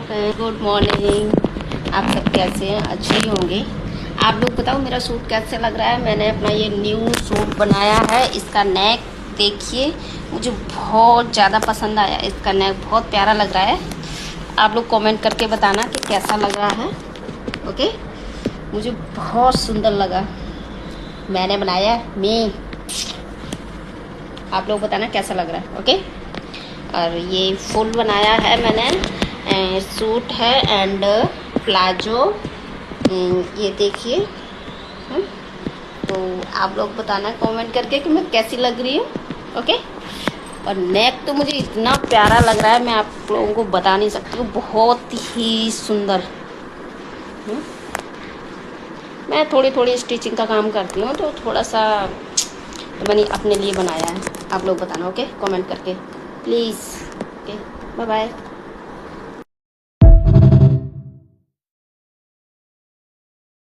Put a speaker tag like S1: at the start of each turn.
S1: Good morning. आप सब कैसे हैं? अच्छे ही होंगे। आप लोग बताओ मेरा सूट कैसे लग रहा है। मैंने अपना ये न्यू सूट बनाया है। इसका नेक देखिए, मुझे बहुत ज़्यादा पसंद आया। इसका नेक बहुत प्यारा लग रहा है। आप लोग कमेंट करके बताना कि कैसा लग रहा है। ओके, मुझे बहुत सुंदर लगा। मैंने बनाया आप लोग बताना कैसा लग रहा है। ओके, और ये फुल बनाया है मैंने। सूट है एंड प्लाजो। ये देखिए। तो आप लोग बताना कमेंट करके कि मैं कैसी लग रही हूँ। ओके, और नेक तो मुझे इतना प्यारा लग रहा है, मैं आप लोगों को बता नहीं सकती हूँ। बहुत ही सुंदर। मैं थोड़ी थोड़ी स्टिचिंग का काम करती हूँ, तो थोड़ा सा तो मैंने अपने लिए बनाया है। आप लोग बताना ओके, कमेंट करके प्लीज़। Okay, bye bye.